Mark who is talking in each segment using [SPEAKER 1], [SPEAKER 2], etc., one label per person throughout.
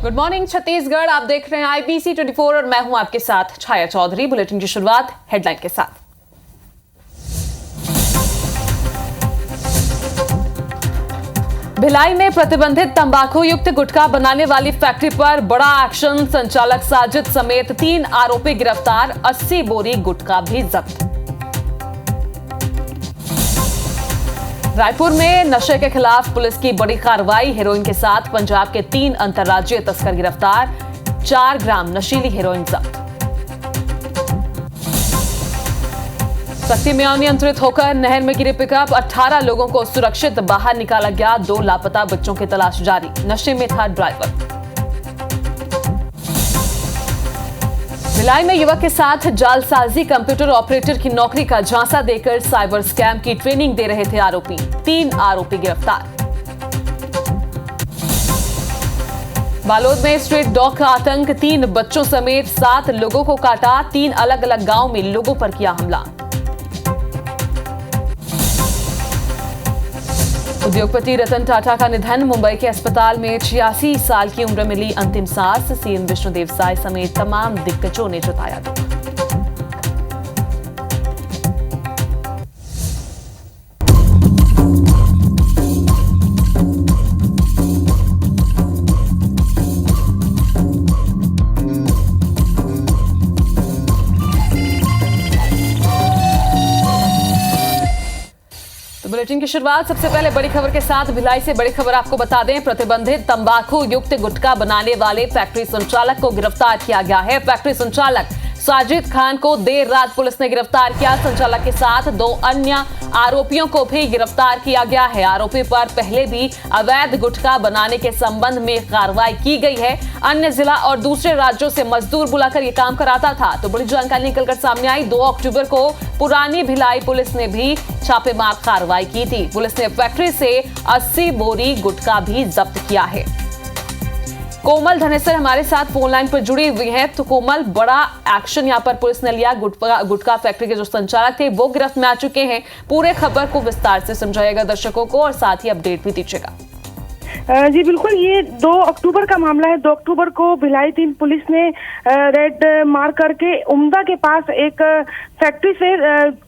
[SPEAKER 1] Good morning Chhattisgarh, आप देख रहे हैं IBC 24 और मैं हूं आपके साथ छाया चौधरी। बुलेटिन की शुरुआत हेडलाइन के साथ। भिलाई में प्रतिबंधित तंबाकू युक्त गुटखा बनाने वाली फैक्ट्री पर बड़ा एक्शन। संचालक साजिद समेत 3 आरोपी गिरफ्तार, 80 बोरी गुटखा भी जब्त। रायपुर में नशे के खिलाफ पुलिस की बड़ी कार्रवाई। हेरोइन के साथ पंजाब के 3 अंतर्राज्यीय तस्कर गिरफ्तार, 4 ग्राम नशीली हेरोइन जब्त। सख्ती में अनियंत्रित होकर नहर में गिरे पिकअप, 18 लोगों को सुरक्षित बाहर निकाला गया। 2 लापता बच्चों की तलाश जारी, नशे में था ड्राइवर। भिलाई में युवक के साथ जालसाजी, कंप्यूटर ऑपरेटर की नौकरी का झांसा देकर साइबर स्कैम की ट्रेनिंग दे रहे थे आरोपी। 3 आरोपी गिरफ्तार। बालोद में स्ट्रीट डॉग का आतंक, 3 बच्चों समेत 7 लोगों को काटा। 3 अलग अलग गांव में लोगों पर किया हमला। उद्योगपति रतन टाटा का निधन, मुंबई के अस्पताल में 86 साल की उम्र में ली अंतिम सांस। सीएम विष्णुदेव साय समेत तमाम दिग्गजों ने जताया दुख। बुलेटिन की शुरुआत सबसे पहले बड़ी खबर के साथ। भिलाई से बड़ी खबर आपको बता दें, प्रतिबंधित तंबाकू युक्त गुटखा बनाने वाले फैक्ट्री संचालक को गिरफ्तार किया गया है। फैक्ट्री संचालक साजिद खान को देर रात पुलिस ने गिरफ्तार किया। संचालक के साथ 2 अन्य आरोपियों को भी गिरफ्तार किया गया है। आरोपी पर पहले भी अवैध गुटखा बनाने के संबंध में कार्रवाई की गई है। अन्य जिला और दूसरे राज्यों से मजदूर बुलाकर यह काम कराता था। तो बड़ी जानकारी निकलकर सामने आई। 2 अक्टूबर को पुरानी भिलाई पुलिस ने भी छापेमार कार्रवाई की थी। पुलिस ने फैक्ट्री से 80 बोरी गुटखा भी जब्त किया है। कोमल धनेसर हमारे साथ फोन लाइन पर जुड़ी हुई हैं। तो कोमल, बड़ा एक्शन यहां पर पुलिस ने लिया। गुटखा फैक्ट्री के जो संचालक थे वो गिरफ्त में आ चुके हैं। पूरे खबर को विस्तार से समझाइएगा दर्शकों को और साथ ही अपडेट भी दीजिएगा।
[SPEAKER 2] जी बिल्कुल, ये 2 अक्टूबर का मामला है। 2 अक्टूबर को भिलाई 3 पुलिस ने रेड मार करके उम्दा के पास एक फैक्ट्री से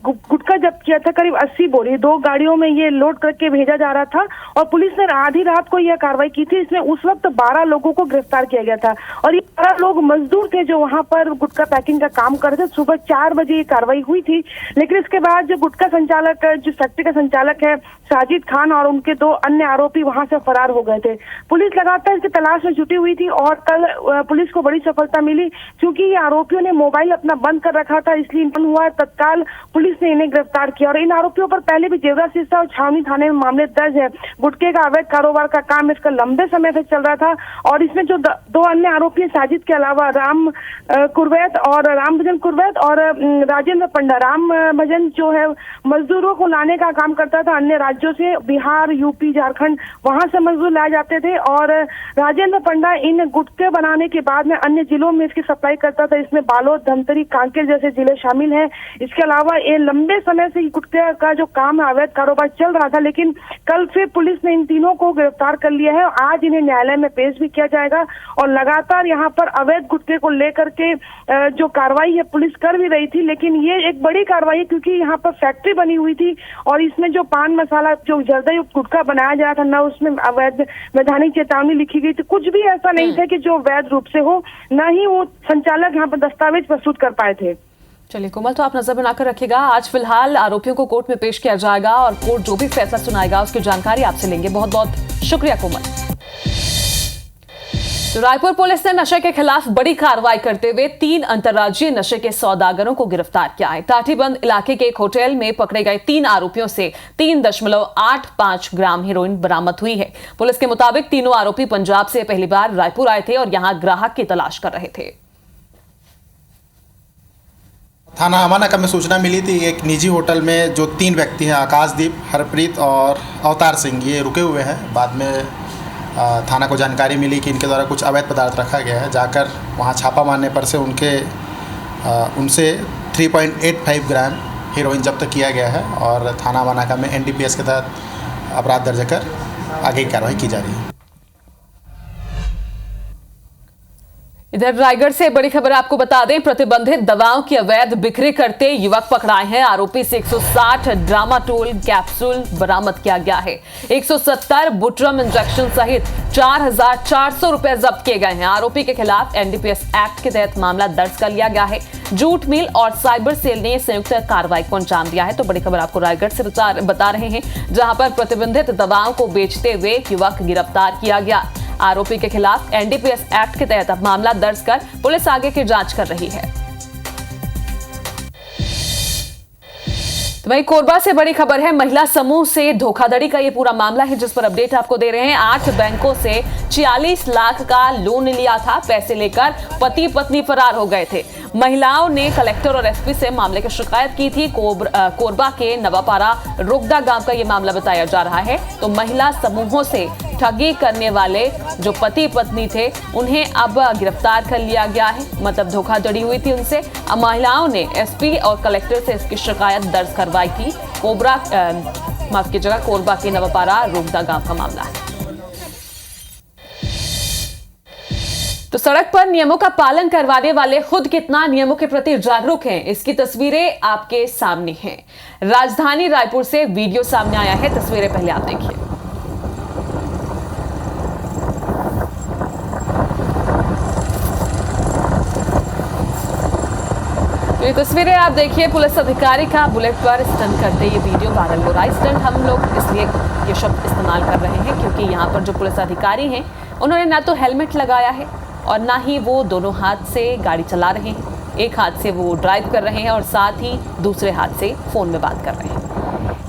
[SPEAKER 2] गुटखा जब्त किया था, करीब 80 बोरी। 2 गाड़ियों में ये लोड करके भेजा जा रहा था और पुलिस ने आधी रात को यह कार्रवाई की थी। इसमें उस वक्त 12 लोगों को गिरफ्तार किया गया था और ये 12 लोग मजदूर थे जो वहां पर गुटखा पैकिंग का काम कर रहे थे। सुबह 4 बजे ये कार्रवाई हुई थी, लेकिन इसके बाद जो गुटखा संचालक, जो फैक्ट्री का संचालक है साजिद खान और उनके 2 अन्य आरोपी वहां से फरार हो गए थे। पुलिस लगातार इसकी तलाश में जुटी हुई थी और कल पुलिस को बड़ी सफलता मिली। क्योंकि ये आरोपियों ने मोबाइल अपना बंद कर रखा था, इसलिए इन्हें हुआ तत्काल पुलिस ने इन्हें गिरफ्तार किया। और इन आरोपियों पर पहले भी जेवरा सिरसा और छावनी थाने में मामले दर्ज है। गुटखे का अवैध कारोबार का काम इसका लंबे समय से चल रहा था और इसमें जो 2 अन्य आरोपी साजिद के अलावा राम कुरवैत और रामभजन कुरवैत और राजेंद्र पंडा। रामभजन जो है मजदूरों को लाने का काम करता था अन्य राज्यों से, बिहार, यूपी, झारखंड, वहां से मजदूर लाए जाते थे। और राजेंद्र पंडा इन गुटखे बनाने के बाद में अन्य जिलों में इसकी सप्लाई करता था। इसमें बालोद, धमतरी, कांकेर जैसे जिले शामिल हैं। इसके अलावा ये लंबे समय से गुटखे का जो काम है, अवैध कारोबार चल रहा था, लेकिन कल फिर पुलिस ने इन तीनों को गिरफ्तार कर लिया है। आज इन्हें न्यायालय में पेश भी किया जाएगा और लगातार यहाँ पर अवैध गुटखे को लेकर के जो कार्रवाई है पुलिस कर भी रही थी। लेकिन ये एक बड़ी कार्रवाई है क्योंकि यहाँ पर फैक्ट्री बनी हुई थी और इसमें जो पान मसाला, जो जर्दायुक्त गुटखा बनाया जा रहा था, न उसमें अवैध वैधानिक चेतावनी लिखी गई थी। कुछ भी ऐसा नहीं था कि जो वैध रूप से हो, न ही वो संचालक यहाँ पर दस्तावेज प्रस्तुत कर पाए थे।
[SPEAKER 1] चलिए कोमल, तो आप नजर बनाकर रखिएगा। आज फिलहाल आरोपियों को कोर्ट में पेश किया जाएगा और कोर्ट जो भी फैसला सुनाएगा उसकी जानकारी आपसे लेंगे। बहुत बहुत शुक्रिया कोमल। तो रायपुर पुलिस ने नशे के खिलाफ बड़ी कार्रवाई करते हुए 3 अंतर्राज्यीय नशे के सौदागरों को गिरफ्तार किया है। टाटीबंद इलाके के एक होटल में पकड़े गए 3 आरोपियों से 3.85 ग्राम हेरोइन बरामद हुई है। पुलिस के मुताबिक तीनों आरोपी पंजाब से पहली बार रायपुर आए थे और यहां ग्राहक की तलाश कर रहे थे।
[SPEAKER 3] थाना अमानका में सूचना मिली थी एक निजी होटल में जो 3 व्यक्ति हैं, आकाशदीप, हरप्रीत और अवतार सिंह, ये रुके हुए हैं। बाद में थाना को जानकारी मिली कि इनके द्वारा कुछ अवैध पदार्थ रखा गया है। जाकर वहां छापा मारने पर से उनसे 3.85 ग्राम हीरोइन जब्त किया गया है और थाना अमानका में NDPS के तहत अपराध दर्ज कर आगे की कार्रवाई की जा रही है।
[SPEAKER 1] इधर रायगढ़ से बड़ी खबर आपको बता दें, प्रतिबंधित दवाओं की अवैध बिक्री करते युवक पकड़ाए हैं। आरोपी से 160 ड्रामाटोल कैप्सूल बरामद किया गया है। 170 बुट्रम इंजेक्शन सहित 4,400 रुपए जब्त किए गए हैं। आरोपी के खिलाफ एनडीपीएस एक्ट के तहत मामला दर्ज कर लिया गया है। जूट मिल और साइबर सेल ने संयुक्त कार्रवाई को अंजाम दिया है। तो बड़ी खबर आपको रायगढ़ से बता रहे हैं, जहां पर प्रतिबंधित दवाओं को बेचते हुए युवक गिरफ्तार किया गया। आरोपी के खिलाफ एनडीपीएस एक्ट के तहत अब मामला दर्ज कर पुलिस आगे की जांच कर रही है। तो वहीं कोरबा से बड़ी खबर है, महिला समूह से धोखाधड़ी का ये पूरा मामला है, जिस पर अपडेट आपको दे रहे हैं। 8 बैंकों से 46 लाख का लोन लिया था। पैसे लेकर पति पत्नी फरार हो गए थे। महिलाओं ने कलेक्टर और एसपी से मामले की शिकायत की थी। कोरबा के नवापारा रुगदा गांव का ये मामला बताया जा रहा है। तो महिला समूहों से ठगी करने वाले जो पति पत्नी थे, उन्हें अब गिरफ्तार कर लिया गया है। मतलब धोखाधड़ी हुई थी उनसे। अब महिलाओं ने एसपी और कलेक्टर से इसकी शिकायत दर्ज करवाई थी। कोरबा के नवापारा रुगदा गांव का मामला है। तो सड़क पर नियमों का पालन करवाने वाले खुद कितना नियमों के प्रति जागरूक हैं, इसकी तस्वीरें आपके सामने हैं। राजधानी रायपुर से वीडियो सामने आया है, तस्वीरें पहले आप देखिए। तो ये तस्वीरें आप देखिए, पुलिस अधिकारी का बुलेट पर स्टंट करते ये वीडियो वायरल हो रहा है। स्टंट हम लोग इसलिए ये शब्द इस्तेमाल कर रहे हैं क्योंकि यहाँ पर जो पुलिस अधिकारी हैं, उन्होंने ना तो हेलमेट लगाया है और ना ही वो दोनों हाथ से गाड़ी चला रहे हैं। एक हाथ से वो ड्राइव कर रहे हैं और साथ ही दूसरे हाथ से फोन में बात कर रहे हैं।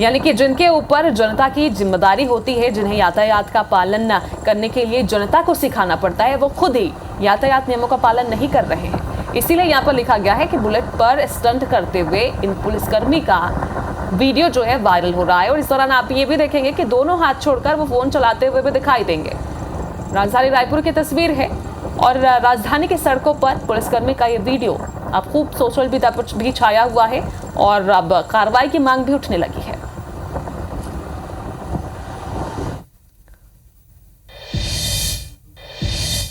[SPEAKER 1] यानी कि जिनके ऊपर जनता की जिम्मेदारी होती है, जिन्हें यातायात का पालन करने के लिए जनता को सिखाना पड़ता है, वो खुद ही यातायात नियमों का पालन नहीं कर रहे हैं। इसीलिए यहाँ पर लिखा गया है कि बुलेट पर स्टंट करते हुए इन पुलिसकर्मी का वीडियो जो है वायरल हो रहा है। और इस दौरान आप ये भी देखेंगे कि दोनों हाथ छोड़कर वो फोन चलाते हुए भी दिखाई देंगे। राजधानी रायपुर की तस्वीर है और राजधानी की सड़कों पर पुलिसकर्मी का ये वीडियो अब खूब सोशल मीडिया पर भी छाया हुआ है और अब कार्रवाई की मांग भी उठने लगी है।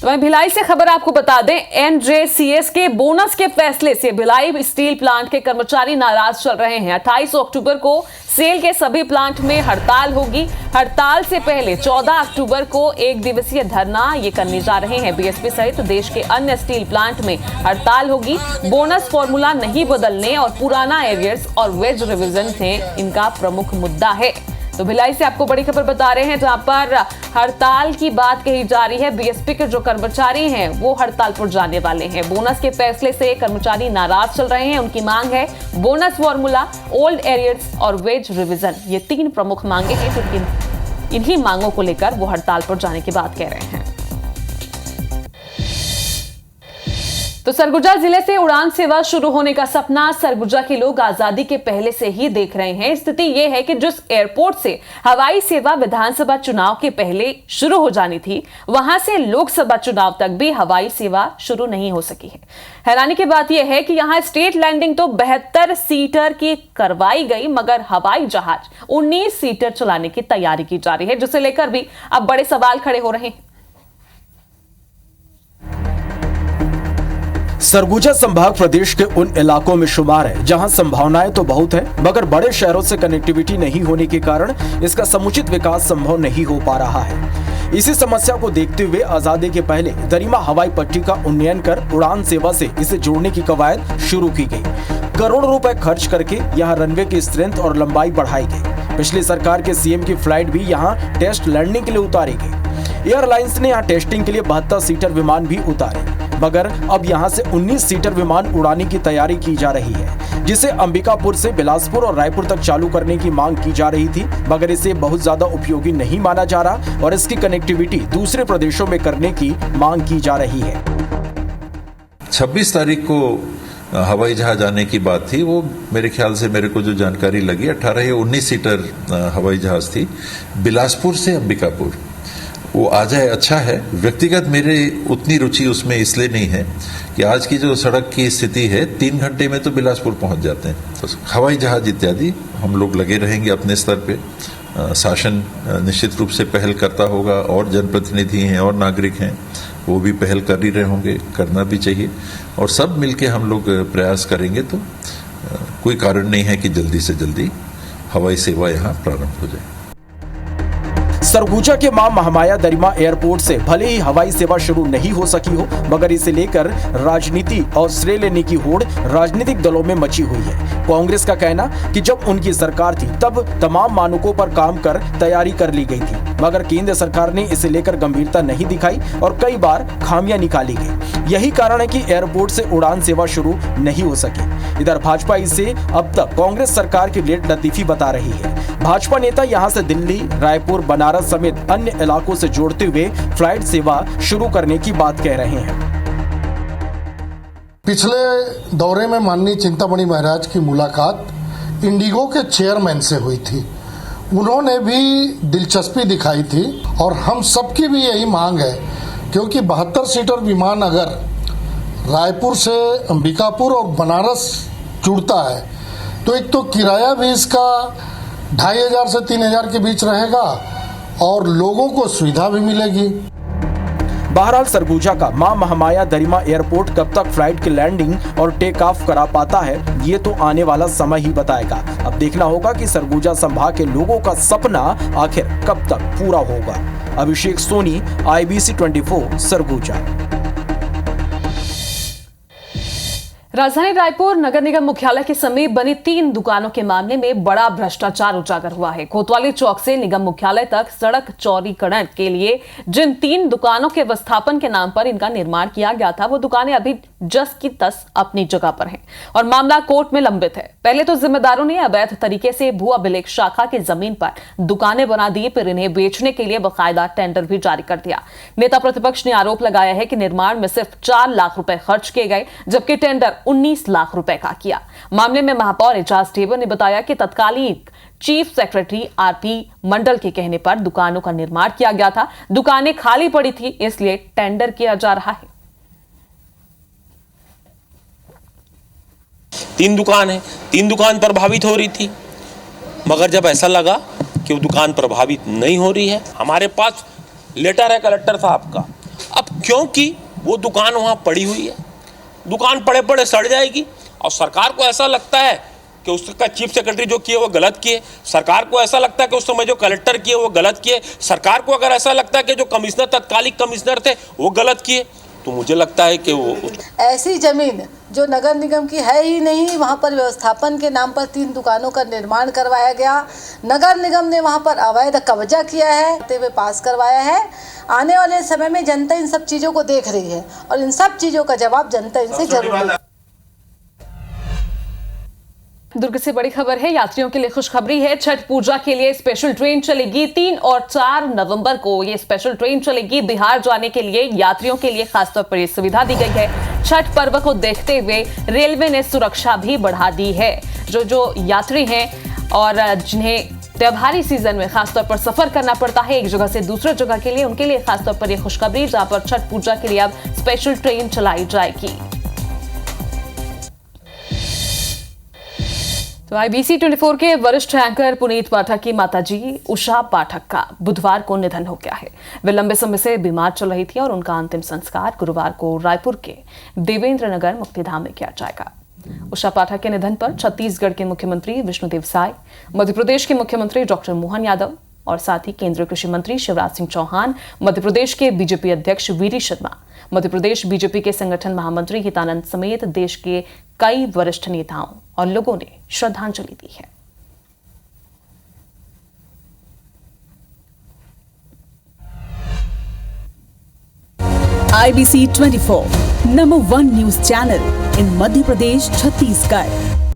[SPEAKER 1] तो वहीं भिलाई से खबर आपको बता दें, एनजेसीएस के बोनस के फैसले से भिलाई स्टील प्लांट के कर्मचारी नाराज चल रहे हैं। 28 अक्टूबर को सेल के सभी प्लांट में हड़ताल होगी। हड़ताल से पहले 14 अक्टूबर को एक दिवसीय धरना ये करने जा रहे हैं। बीएसपी सहित देश के अन्य स्टील प्लांट में हड़ताल होगी। बोनस फॉर्मूला नहीं बदलने और पुराना एरियर्स और वेज रिविजन से इनका प्रमुख मुद्दा है। तो भिलाई से आपको बड़ी खबर बता रहे हैं, जहां पर हड़ताल की बात कही जा रही है। बीएसपी के जो कर्मचारी हैं वो हड़ताल पर जाने वाले हैं। बोनस के फैसले से कर्मचारी नाराज चल रहे हैं। उनकी मांग है बोनस फॉर्मूला, ओल्ड एरियर्स और वेज रिवीजन। ये 3 प्रमुख मांगे हैं, जो इन्हीं मांगों को लेकर वो हड़ताल पर जाने की बात कह रहे हैं। तो सरगुजा जिले से उड़ान सेवा शुरू होने का सपना सरगुजा के लोग आजादी के पहले से ही देख रहे हैं। स्थिति यह है कि जिस एयरपोर्ट से हवाई सेवा विधानसभा चुनाव के पहले शुरू हो जानी थी, वहां से लोकसभा चुनाव तक भी हवाई सेवा शुरू नहीं हो सकी है। हैरानी की बात यह है कि यहां स्टेट लैंडिंग तो 72 सीटर की करवाई गई, मगर हवाई जहाज 19 सीटर चलाने की तैयारी की जा रही है, जिसे लेकर भी अब बड़े सवाल खड़े हो रहे हैं।
[SPEAKER 4] सरगुजा संभाग प्रदेश के उन इलाकों में शुमार है जहां संभावनाएं तो बहुत है, मगर बड़े शहरों से कनेक्टिविटी नहीं होने के कारण इसका समुचित विकास संभव नहीं हो पा रहा है। इसी समस्या को देखते हुए आजादी के पहले दरिमा हवाई पट्टी का उन्नयन कर उड़ान सेवा से इसे जोड़ने की कवायद शुरू की गई। करोड़ों रुपए खर्च करके यहाँ रनवे की स्ट्रेंथ और लंबाई बढ़ाई गई। पिछली सरकार के सीएम की फ्लाइट भी यहाँ टेस्ट लैंडिंग के लिए उतारी गई। एयरलाइंस ने यहाँ टेस्टिंग के लिए 72 सीटर विमान भी उतारे, मगर अब यहां से 19 सीटर विमान उड़ाने की तैयारी की जा रही है, जिसे अंबिकापुर से बिलासपुर और रायपुर तक चालू करने की मांग की जा रही थी, मगर इसे बहुत ज्यादा उपयोगी नहीं माना जा रहा और इसकी कनेक्टिविटी दूसरे प्रदेशों में करने की मांग की जा रही है।
[SPEAKER 5] 26 तारीख को हवाई जहाज आने की बात थी। वो मेरे ख्याल से, मेरे को जो जानकारी लगी, 18 या 19 सीटर हवाई जहाज थी बिलासपुर से अंबिकापुर। वो आ जाए अच्छा है। व्यक्तिगत मेरे उतनी रुचि उसमें इसलिए नहीं है कि आज की जो सड़क की स्थिति है, 3 घंटे में तो बिलासपुर पहुंच जाते हैं। तो हवाई जहाज इत्यादि हम लोग लगे रहेंगे अपने स्तर पे। शासन निश्चित रूप से पहल करता होगा और जनप्रतिनिधि हैं और नागरिक हैं, वो भी पहल कर ही रहे होंगे, करना भी चाहिए, और सब मिलके हम लोग प्रयास करेंगे तो कोई कारण नहीं है कि जल्दी से जल्दी हवाई सेवा यहाँ प्रारंभ हो जाए।
[SPEAKER 4] सरगुजा के मां महामाया दरिमा एयरपोर्ट से भले ही हवाई सेवा शुरू नहीं हो सकी हो, मगर इसे लेकर राजनीति और श्रेय लेने की होड़ राजनीतिक दलों में मची हुई है। कांग्रेस का कहना कि जब उनकी सरकार थी तब तमाम मानकों पर काम कर तैयारी कर ली गई थी, मगर केंद्र सरकार ने इसे लेकर गंभीरता नहीं दिखाई और कई बार खामियां निकाली गई। यही कारण है कि एयरपोर्ट से उड़ान सेवा शुरू नहीं हो सकी। इधर भाजपा इसे अब तक कांग्रेस सरकार की लेट लतीफी बता रही है। भाजपा नेता यहां से दिल्ली, रायपुर, बनारस समेत अन्य इलाकों से जोड़ते हुए फ्लाइट सेवा शुरू करने की बात कह रहे हैं।
[SPEAKER 6] पिछले दौरे में माननीय चिंतामणि महाराज की मुलाकात इंडिगो के चेयरमैन से हुई थी। उन्होंने भी दिलचस्पी दिखाई थी और हम सबकी भी यही मांग है, क्योंकि 72 सीटर विमान अगर रायपुर से अंबिकापुर और बनारस जुड़ता है तो एक तो किराया भी इसका 2500 से 3000 के बीच रहेगा और लोगों को सुविधा भी मिलेगी।
[SPEAKER 4] बहरहाल सरगुजा का मां महामाया दरिमा एयरपोर्ट कब तक फ्लाइट की लैंडिंग और टेक ऑफ करा पाता है, ये तो आने वाला समय ही बताएगा। अब देखना होगा कि सरगुजा संभाग के लोगों का सपना आखिर कब तक पूरा होगा। अभिषेक सोनी, IBC 24, सरगुजा।
[SPEAKER 1] राजधानी रायपुर नगर निगम मुख्यालय के समीप बनी 3 दुकानों के मामले में बड़ा भ्रष्टाचार उजागर हुआ है। कोतवाली चौक से निगम मुख्यालय तक सड़क चौड़ीकरण के लिए जिन 3 दुकानों के व्यवस्थापन के नाम पर इनका निर्माण किया गया था, वो दुकानें अभी जस की तस अपनी जगह पर हैं और मामला कोर्ट में लंबित है। पहले तो जिम्मेदारों ने अवैध तरीके से भू अभिलेख शाखा की जमीन पर दुकानें बना दी, फिर इन्हें बेचने के लिए बकायदा टेंडर भी जारी कर दिया। नेता प्रतिपक्ष ने आरोप लगाया है कि निर्माण में सिर्फ 4 लाख रुपए खर्च किए गए, जबकि टेंडर 19 लाख रुपए का किया। मामले में महापौर एजाज टेबर ने बताया कि तत्कालीन चीफ सेक्रेटरी RP मंडल के कहने पर दुकानों का निर्माण किया गया था। दुकानें खाली पड़ी थी, इसलिए टेंडर किया जा रहा है।
[SPEAKER 7] 3 दुकान है, 3 दुकान प्रभावित हो रही थी, मगर जब ऐसा लगा कि वो दुकान प्रभावित नहीं हो रही है, हमारे पास लेटर है कलेक्टर साहब का। अब क्योंकि वो दुकान वहां पड़ी हुई है, दुकान पड़े पड़े सड़ जाएगी और सरकार को ऐसा लगता है कि उसका चीफ सेक्रेटरी जो किए वो गलत किए, सरकार को ऐसा लगता है कि उस समय जो कलेक्टर किए वो गलत किए, सरकार को अगर ऐसा लगता है कि जो कमिश्नर तत्कालिक कमिश्नर थे वो गलत किए, तो मुझे लगता है कि वो
[SPEAKER 8] ऐसी जमीन जो नगर निगम की है ही नहीं, वहाँ पर व्यवस्थापन के नाम पर 3 दुकानों का निर्माण करवाया गया। नगर निगम ने वहाँ पर अवैध कब्जा किया है, वे पास करवाया है। आने वाले समय में जनता इन सब चीज़ों को देख रही है और इन सब चीज़ों का जवाब जनता इनसे जरूर देगी।
[SPEAKER 1] दुर्ग से बड़ी खबर है, यात्रियों के लिए खुशखबरी है। छठ पूजा के लिए स्पेशल ट्रेन चलेगी। 3 और 4 नवंबर को ये स्पेशल ट्रेन चलेगी। बिहार जाने के लिए यात्रियों के लिए खासतौर पर यह सुविधा दी गई है। छठ पर्व को देखते हुए रेलवे ने सुरक्षा भी बढ़ा दी है। जो यात्री हैं और जिन्हें त्योहारी सीजन में खासतौर पर सफर करना पड़ता है एक जगह से दूसरे जगह के लिए, उनके लिए खासतौर पर यह खुशखबरी, जहां पर छठ पूजा के लिए अब स्पेशल ट्रेन चलाई जाएगी। तो IBC 24 के वरिष्ठ एंकर पुनीत पाठक की माताजी उषा पाठक का बुधवार को निधन हो गया है। वे लंबे समय से बीमार चल रही थी और उनका अंतिम संस्कार गुरुवार को रायपुर के देवेंद्र नगर मुक्तिधाम में किया जाएगा। उषा पाठक के निधन पर छत्तीसगढ़ के मुख्यमंत्री विष्णुदेव साय, मध्य प्रदेश के मुख्यमंत्री डॉक्टर मोहन यादव और साथ ही केंद्रीय कृषि मंत्री शिवराज सिंह चौहान, मध्य प्रदेश के बीजेपी अध्यक्ष वीडी शर्मा, मध्य प्रदेश बीजेपी के संगठन महामंत्री हितानंद समेत देश के कई वरिष्ठ नेताओं और लोगों ने श्रद्धांजलि दी है।
[SPEAKER 9] IBC 24, number 1 news channel in Madhya Pradesh, Chhattisgarh.